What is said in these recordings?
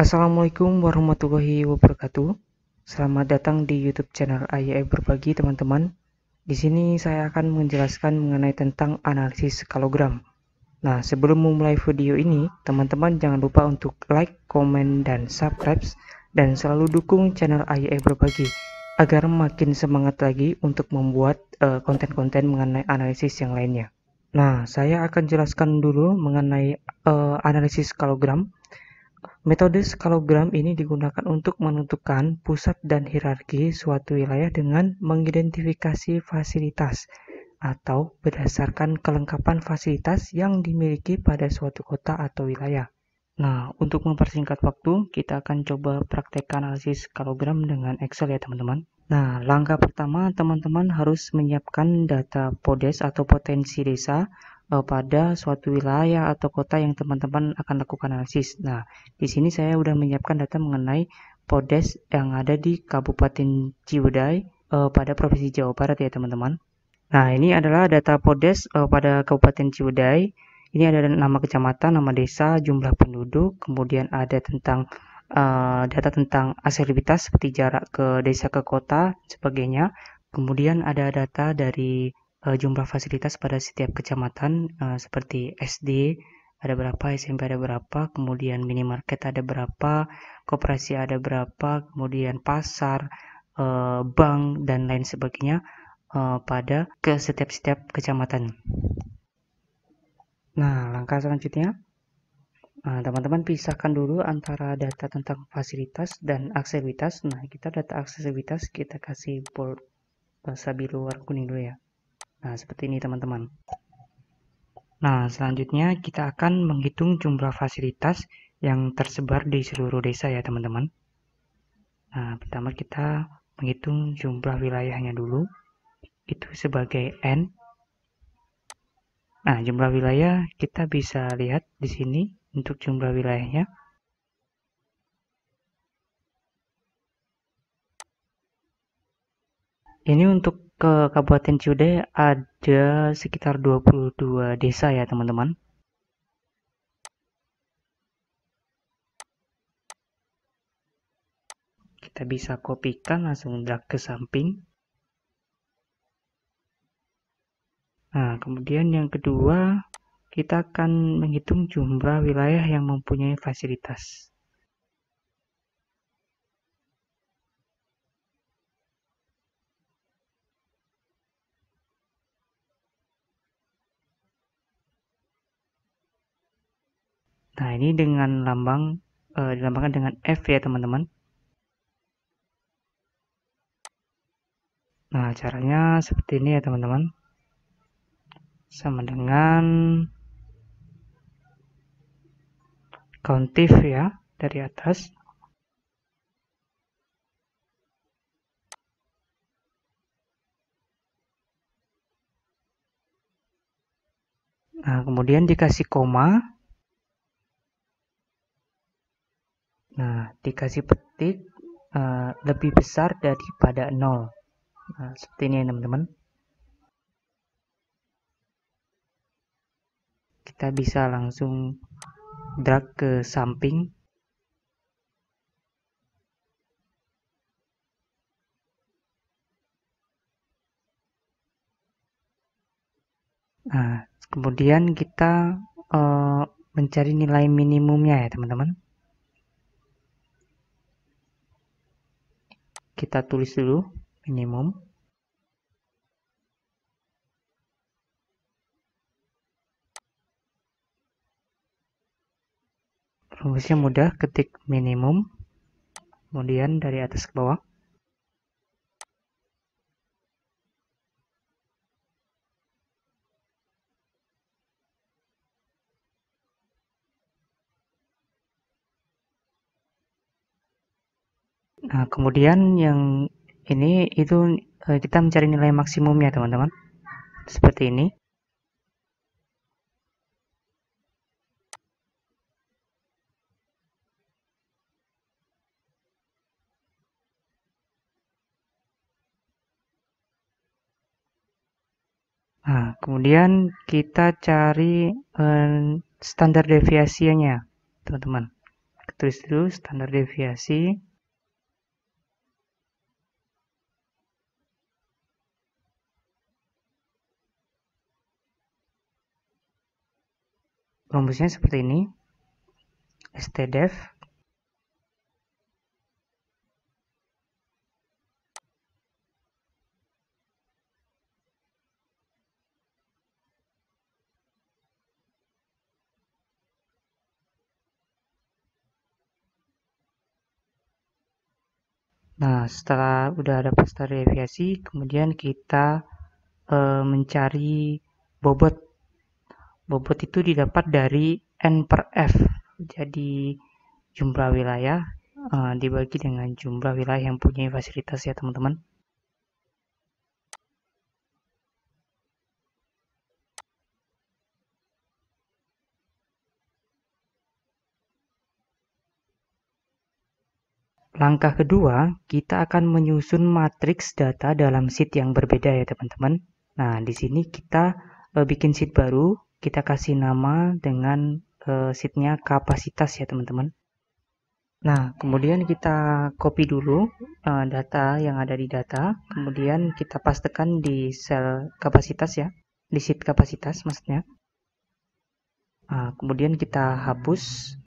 Assalamualaikum warahmatullahi wabarakatuh. Selamat datang di YouTube channel AIE Berbagi, teman-teman. Di sini saya akan menjelaskan mengenai tentang analisis skalogram. Nah, sebelum memulai video ini, teman-teman jangan lupa untuk like, komen, dan subscribe, dan selalu dukung channel AIE Berbagi agar makin semangat lagi untuk membuat konten-konten mengenai analisis yang lainnya. Nah, saya akan jelaskan dulu mengenai analisis skalogram. Metode skalogram ini digunakan untuk menentukan pusat dan hierarki suatu wilayah dengan mengidentifikasi fasilitas atau berdasarkan kelengkapan fasilitas yang dimiliki pada suatu kota atau wilayah. Nah, untuk mempersingkat waktu, kita akan coba praktek analisis skalogram dengan Excel ya teman-teman. Nah, langkah pertama teman-teman harus menyiapkan data PODES atau potensi desa pada suatu wilayah atau kota yang teman-teman akan lakukan analisis. Nah, di sini saya sudah menyiapkan data mengenai PODES yang ada di Kabupaten Ciwidey pada Provinsi Jawa Barat ya teman-teman. Nah, ini adalah data PODES pada Kabupaten Ciwidey. Ini ada nama kecamatan, nama desa, jumlah penduduk, kemudian ada tentang data tentang aksesibilitas seperti jarak ke desa ke kota, sebagainya. Kemudian ada data dari jumlah fasilitas pada setiap kecamatan seperti SD ada berapa, SMP ada berapa, kemudian minimarket ada berapa, koperasi ada berapa, kemudian pasar, bank, dan lain sebagainya pada ke setiap kecamatan. Nah, langkah selanjutnya, teman-teman pisahkan dulu antara data tentang fasilitas dan aksesibilitas. Nah, kita data aksesibilitas kita kasih bold stabilo warna kuning dulu ya. Nah, seperti ini teman-teman. Nah, selanjutnya kita akan menghitung jumlah fasilitas yang tersebar di seluruh desa ya teman-teman. Nah, pertama kita menghitung jumlah wilayahnya dulu. Itu sebagai N. Nah, jumlah wilayah kita bisa lihat di sini untuk jumlah wilayahnya. Ini untuk ke Kabupaten Ciwidey ada sekitar 22 desa ya teman-teman. Kita bisa kopikan langsung drag ke samping. Nah, kemudian yang kedua, kita akan menghitung jumlah wilayah yang mempunyai fasilitas. Nah, ini dengan dilambangkan dengan F ya teman-teman. Nah, caranya seperti ini ya teman-teman. Sama dengan countif ya dari atas. Nah, kemudian dikasih koma. Nah, dikasih petik lebih besar daripada 0. Nah, seperti ini ya teman-teman. Kita bisa langsung drag ke samping. Nah, kemudian kita mencari nilai minimumnya ya teman-teman. Kita tulis dulu minimum. Rumusnya mudah, ketik minimum, kemudian dari atas ke bawah. Nah, kemudian yang ini itu kita mencari nilai maksimumnya teman-teman. Seperti ini. Nah, kemudian kita cari standar deviasinya, teman-teman. tulis dulu standar deviasi. Rumusnya seperti ini, stdef Nah, setelah udah ada standar deviasi, kemudian kita mencari bobot. Bobot itu didapat dari N per F. Jadi jumlah wilayah dibagi dengan jumlah wilayah yang punya fasilitas ya teman-teman. Langkah kedua, kita akan menyusun matriks data dalam sheet yang berbeda ya teman-teman. Nah, di sini kita bikin sheet baru, kita kasih nama dengan sheetnya kapasitas ya teman-teman. Nah, kemudian kita copy dulu data yang ada di data, kemudian kita pastekan di sel kapasitas ya, di sheet kapasitas maksudnya. Nah, kemudian kita hapus.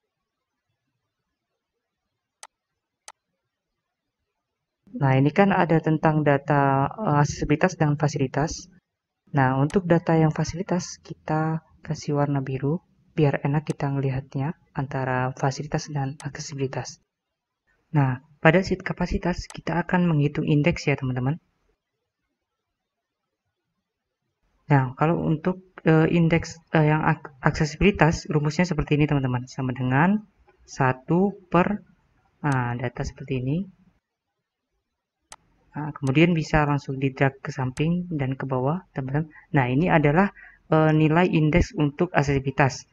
Nah, ini kan ada tentang data aksesibilitas dan fasilitas. Nah, untuk data yang fasilitas, kita kasih warna biru, biar enak kita melihatnya antara fasilitas dan aksesibilitas. Nah, pada sheet kapasitas, kita akan menghitung indeks ya, teman-teman. Nah, kalau untuk indeks yang aksesibilitas, rumusnya seperti ini, teman-teman. Sama dengan 1 per data seperti ini. Nah, kemudian bisa langsung di drag ke samping dan ke bawah, teman-teman. Nah, ini adalah nilai indeks untuk aksesibilitas.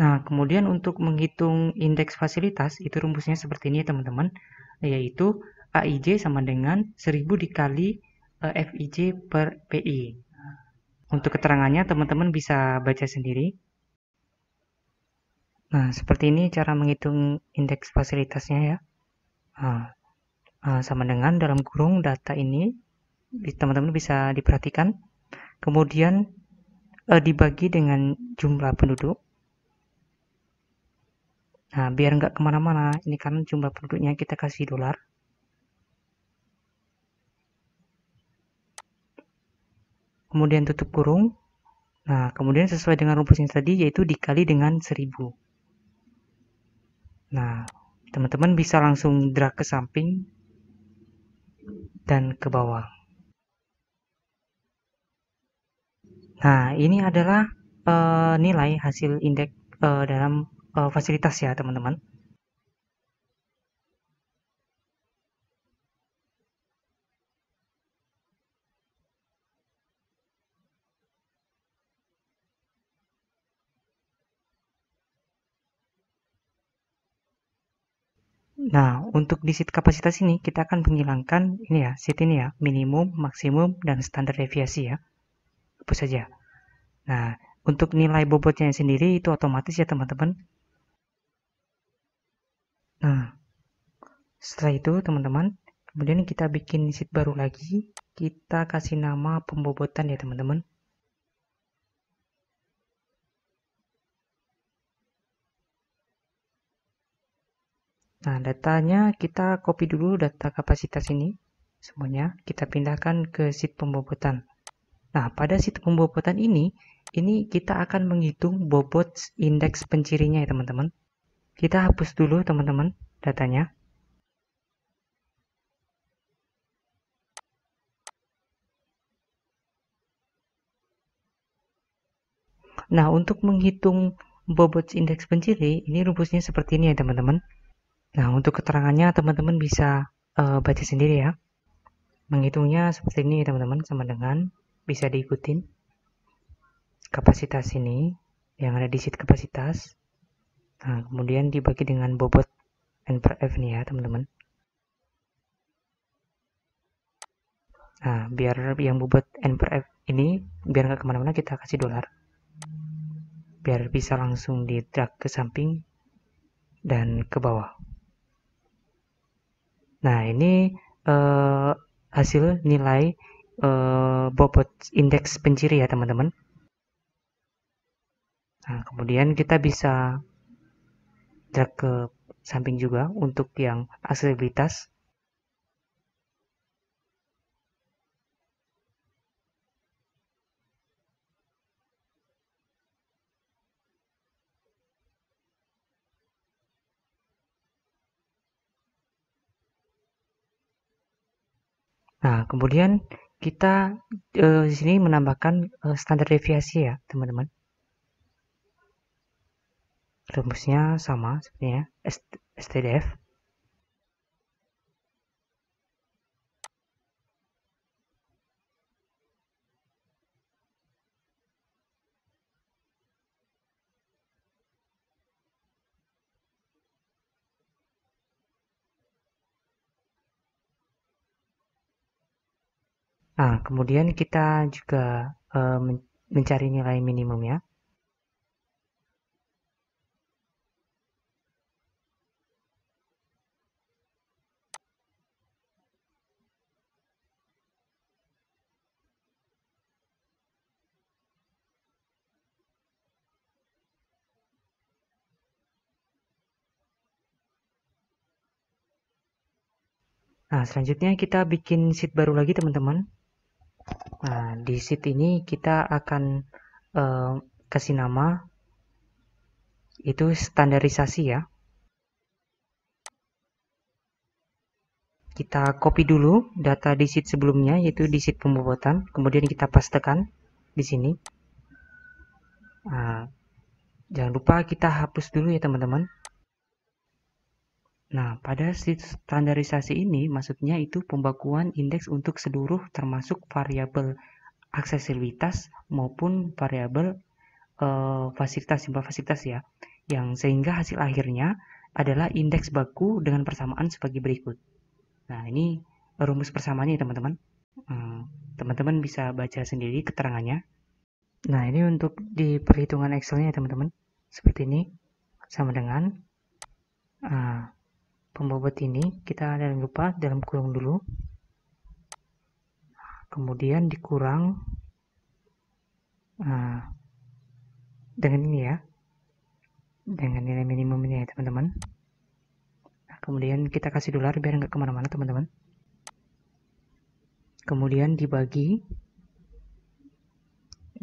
Nah, kemudian untuk menghitung indeks fasilitas, itu rumusnya seperti ini, teman-teman. Yaitu AIJ sama dengan 1000 dikali FIJ per PI. Untuk keterangannya, teman-teman bisa baca sendiri. Nah, seperti ini cara menghitung indeks fasilitasnya ya. Sama dengan dalam kurung data ini, teman-teman bisa diperhatikan. Kemudian dibagi dengan jumlah penduduk. Nah, biar nggak kemana-mana, ini kan jumlah penduduknya kita kasih dolar. Kemudian tutup kurung. Nah, kemudian sesuai dengan rumusnya tadi, yaitu dikali dengan 1000. Nah, teman-teman bisa langsung drag ke samping dan ke bawah. Nah, ini adalah nilai hasil indeks dalam fasilitas ya, teman-teman. Nah, untuk di sheet kapasitas ini kita akan menghilangkan ini ya, sheet ini ya, minimum, maksimum, dan standar deviasi ya. Hapus saja. Nah, untuk nilai bobotnya sendiri itu otomatis ya teman-teman. Nah, setelah itu teman-teman, kemudian kita bikin sheet baru lagi, kita kasih nama pembobotan ya teman-teman. Nah, datanya kita copy dulu data kapasitas ini, semuanya kita pindahkan ke sheet pembobotan. Nah, pada sheet pembobotan ini kita akan menghitung bobot indeks pencirinya ya teman-teman. Kita hapus dulu teman-teman datanya. Nah, untuk menghitung bobot indeks penciri, ini rumusnya seperti ini ya teman-teman. Nah, untuk keterangannya teman-teman bisa baca sendiri ya. Menghitungnya seperti ini teman-teman, sama dengan bisa diikutin kapasitas ini yang ada di sheet kapasitas. Nah, kemudian dibagi dengan bobot N per F nih ya teman-teman. Nah, biar yang bobot N per F ini biar nggak kemana-mana, kita kasih dolar biar bisa langsung di drag ke samping dan ke bawah. Nah, ini hasil nilai bobot indeks penciri ya teman-teman. Nah, kemudian kita bisa drag ke samping juga untuk yang aksesibilitas. Nah, kemudian kita di sini menambahkan standar deviasi ya, teman-teman. Rumusnya sama sebenarnya, STDF. Nah, kemudian kita juga mencari nilai minimumnya. Nah, selanjutnya kita bikin sheet baru lagi teman-teman. Nah, di sheet ini kita akan kasih nama itu standarisasi ya. Kita copy dulu data di sheet sebelumnya, yaitu di sheet pembobotan, kemudian kita pastekan di sini. Nah, jangan lupa kita hapus dulu ya teman-teman. Nah, pada sheet standarisasi ini maksudnya itu pembakuan indeks untuk seluruh termasuk variabel aksesibilitas maupun variabel fasilitas, jumlah fasilitas ya, yang sehingga hasil akhirnya adalah indeks baku dengan persamaan sebagai berikut. Nah, ini rumus persamaannya teman-teman. Teman-teman bisa baca sendiri keterangannya. Nah, ini untuk di perhitungan Excel-nya teman-teman. Seperti ini, sama dengan pembobot ini, kita jangan lupa dalam kurung dulu. Kemudian dikurang dengan ini ya, dengan nilai minimum ini ya teman-teman. Nah, kemudian kita kasih dolar biar nggak kemana-mana teman-teman. Kemudian dibagi.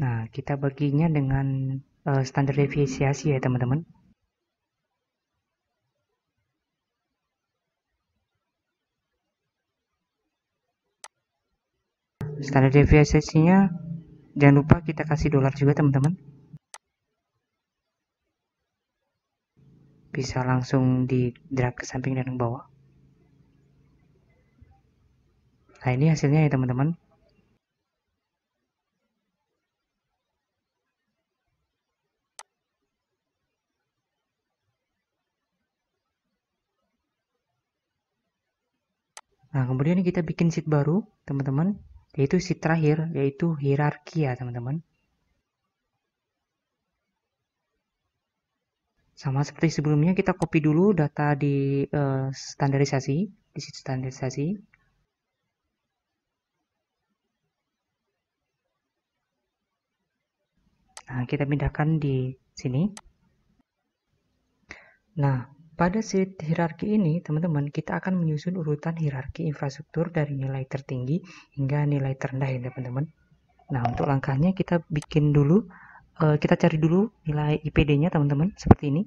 Nah, kita baginya dengan standar deviasi ya teman-teman. Standar deviasinya jangan lupa kita kasih dolar juga teman-teman. Bisa langsung di drag ke samping dan ke bawah. Nah, ini hasilnya ya teman-teman. Nah, kemudian kita bikin sheet baru, teman-teman, yaitu sheet terakhir, yaitu hierarki ya, teman-teman. Sama seperti sebelumnya, kita copy dulu data di standarisasi, di sheet standarisasi. Nah, kita pindahkan di sini. Nah, pada sheet hierarki ini, teman-teman, kita akan menyusun urutan hierarki infrastruktur dari nilai tertinggi hingga nilai terendah ya, teman-teman. Nah, untuk langkahnya kita bikin dulu, kita cari dulu nilai IPD-nya, teman-teman, seperti ini.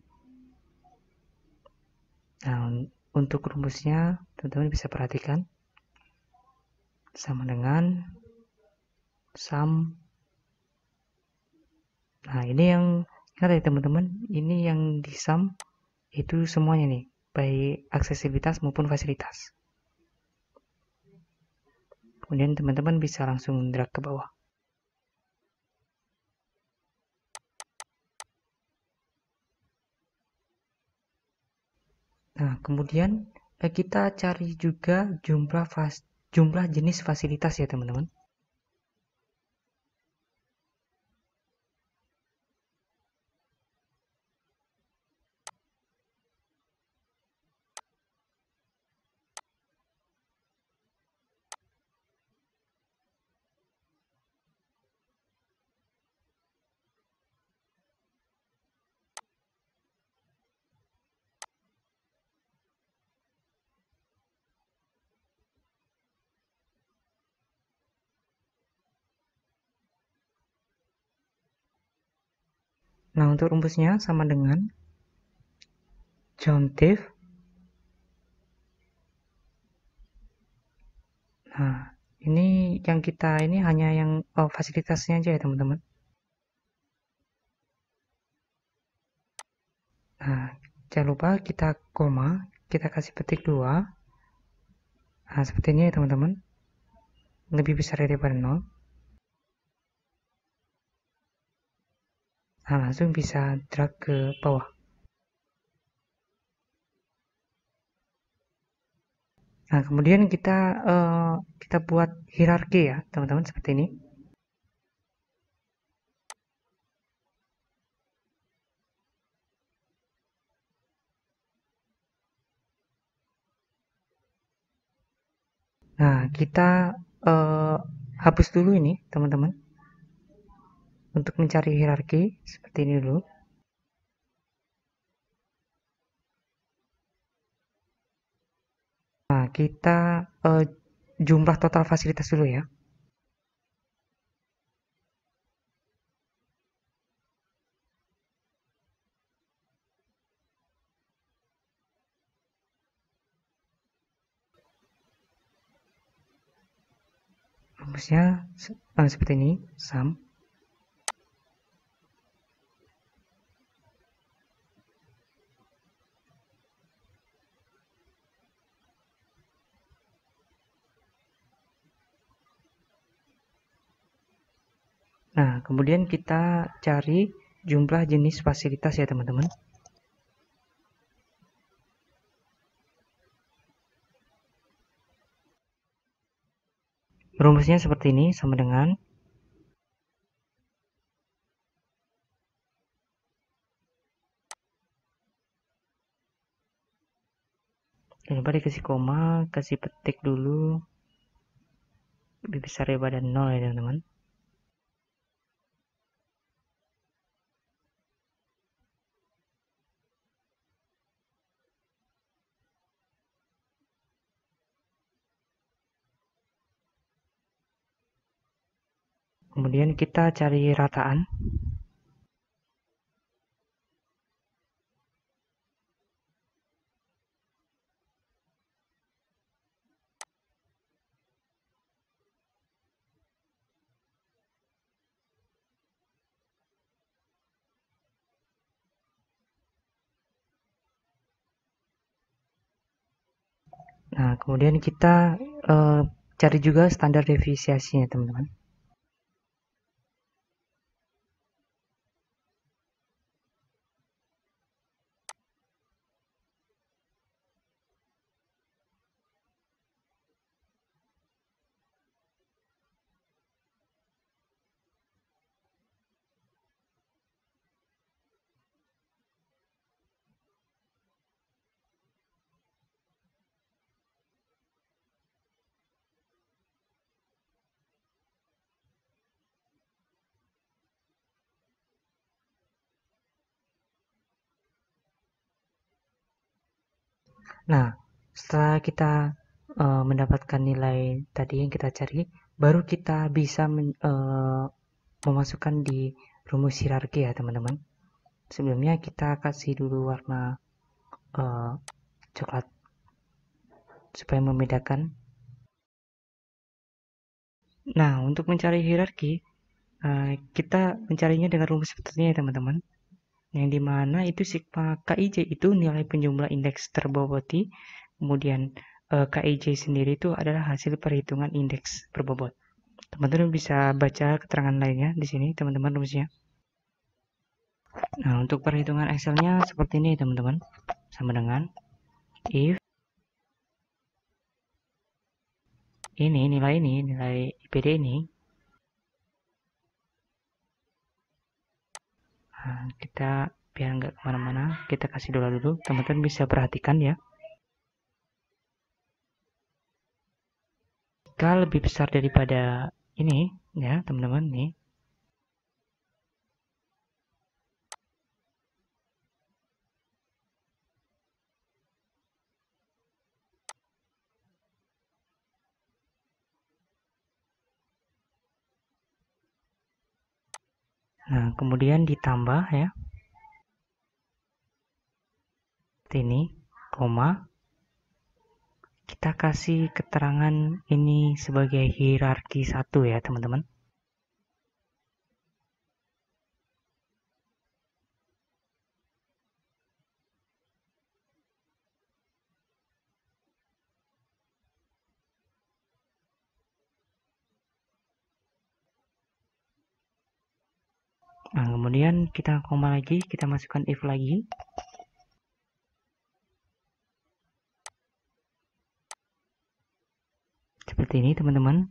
Nah, untuk rumusnya, teman-teman bisa perhatikan. Sama dengan sum. Nah, ini yang, ingat ya teman-teman, ini yang di sum itu semuanya nih, baik aksesibilitas maupun fasilitas. Kemudian teman-teman bisa langsung drag ke bawah. Nah, kemudian kita cari juga jumlah jenis fasilitas ya teman-teman. Nah, untuk rumusnya sama dengan contif. Nah, ini yang kita ini hanya yang fasilitasnya aja ya teman-teman. Nah, jangan lupa kita koma, kita kasih petik 2. Nah, seperti ini ya teman-teman. Lebih besar daripada 0. Nah, langsung bisa drag ke bawah. Nah, kemudian kita buat hierarki ya, teman-teman, seperti ini. Nah, kita hapus dulu ini, teman-teman. Untuk mencari hierarki, seperti ini dulu. Nah, kita jumlah total fasilitas dulu ya. Rumusnya seperti ini, sum. Nah, kemudian kita cari jumlah jenis fasilitas ya teman-teman. Rumusnya seperti ini, sama dengan jangan lupa dikasih koma, kasih petik dulu, lebih besar daripada 0 ya teman-teman. Kemudian kita cari rataan. Nah, kemudian kita cari juga standar deviasinya teman-teman. Nah, setelah kita mendapatkan nilai tadi yang kita cari, baru kita bisa memasukkan di rumus hierarki ya teman-teman. Sebelumnya kita kasih dulu warna coklat supaya membedakan. Nah, untuk mencari hierarki, kita mencarinya dengan rumus seperti ini ya teman-teman. Yang dimana itu sigma KIJ itu nilai penjumlah indeks terboboti, kemudian KIJ sendiri itu adalah hasil perhitungan indeks berbobot. Teman-teman bisa baca keterangan lainnya di sini teman-teman rumusnya. Nah, untuk perhitungan Excelnya seperti ini teman-teman, sama dengan if nilai IPD ini. Nah, kita biar nggak kemana-mana, kita kasih dulu teman-teman bisa perhatikan ya. Jika lebih besar daripada ini ya teman-teman nih. Nah, kemudian ditambah ya, seperti ini, koma. Kita kasih keterangan ini sebagai hierarki 1 ya, teman-teman. Nah, kemudian kita koma lagi, kita masukkan if lagi. Seperti ini, teman-teman.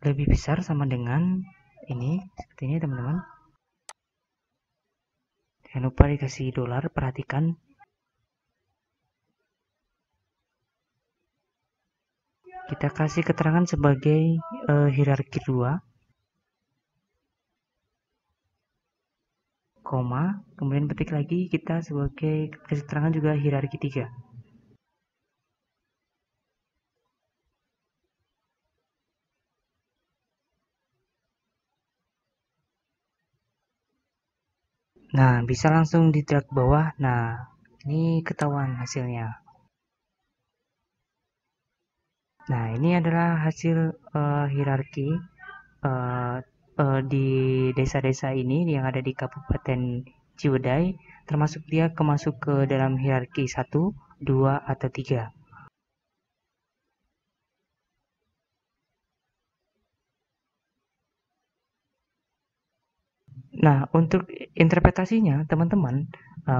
Lebih besar sama dengan ini, seperti ini, teman-teman. Jangan lupa dikasih dolar, perhatikan. Kita kasih keterangan sebagai hierarki 2, koma, kemudian petik lagi kita sebagai keterangan juga hierarki 3. Nah, bisa langsung di drag bawah. Nah, ini ketahuan hasilnya. Nah, ini adalah hasil hierarki di desa-desa ini yang ada di Kabupaten Ciwidey, termasuk dia masuk ke dalam hierarki 1, 2, atau 3. Nah, untuk interpretasinya, teman-teman,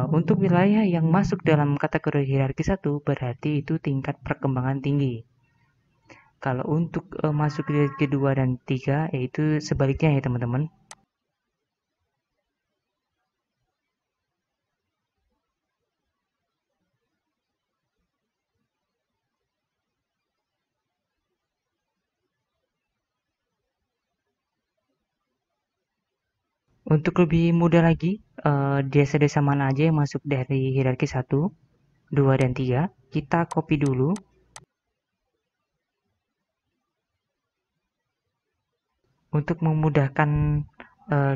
untuk wilayah yang masuk dalam kategori hierarki 1 berarti itu tingkat perkembangan tinggi. Kalau untuk masuk hierarki 2 dan 3, yaitu sebaliknya ya, teman-teman. Untuk lebih mudah lagi, desa-desa mana aja yang masuk dari hierarki 1, 2, dan 3, kita copy dulu. Untuk memudahkan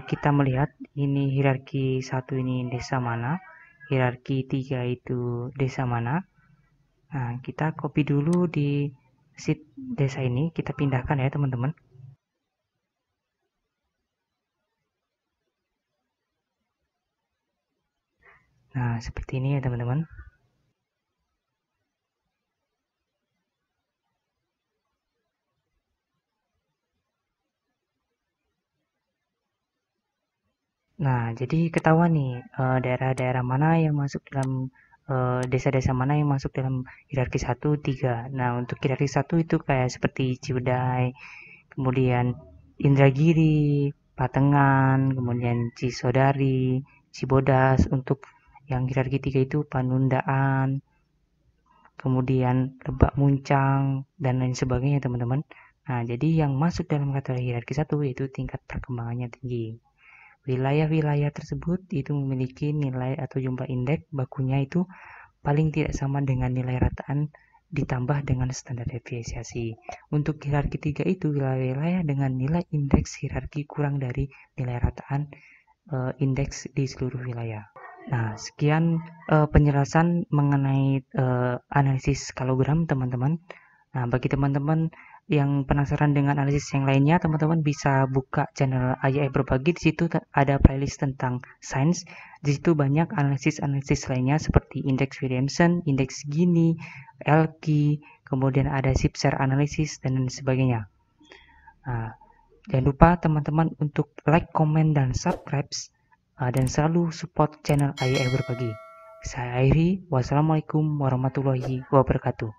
kita melihat ini hierarki 1 ini desa mana, hierarki 3 itu desa mana. Nah, kita copy dulu di sheet desa ini, kita pindahkan ya, teman-teman. Nah, seperti ini ya, teman-teman. Nah, jadi ketahuan nih daerah-daerah mana yang masuk dalam desa-desa mana yang masuk dalam hierarki 1, 3. Nah, untuk hierarki 1 itu kayak seperti Ciwidey, kemudian Indragiri, Patengan, kemudian Cisodari, Cibodas. Untuk yang hierarki 3 itu Panundaan, kemudian Lebak Muncang, dan lain sebagainya, teman-teman. Nah, jadi yang masuk dalam kategori hierarki 1 itu tingkat perkembangannya tinggi. Wilayah-wilayah tersebut itu memiliki nilai atau jumlah indeks bakunya itu paling tidak sama dengan nilai rataan ditambah dengan standar deviasi. Untuk hierarki 3 itu wilayah-wilayah dengan nilai indeks hierarki kurang dari nilai rataan indeks di seluruh wilayah. Nah, sekian penjelasan mengenai analisis skalogram, teman-teman. Nah, bagi teman-teman yang penasaran dengan analisis yang lainnya, teman-teman bisa buka channel AI Berbagi. Di situ ada playlist tentang sains. Di situ banyak analisis lainnya seperti indeks Williamson, indeks Gini, Elki, kemudian ada Zipser analisis dan sebagainya. Nah, jangan lupa teman-teman untuk like, comment, dan subscribe, dan selalu support channel AI Berbagi. Saya Airi, wassalamualaikum warahmatullahi wabarakatuh.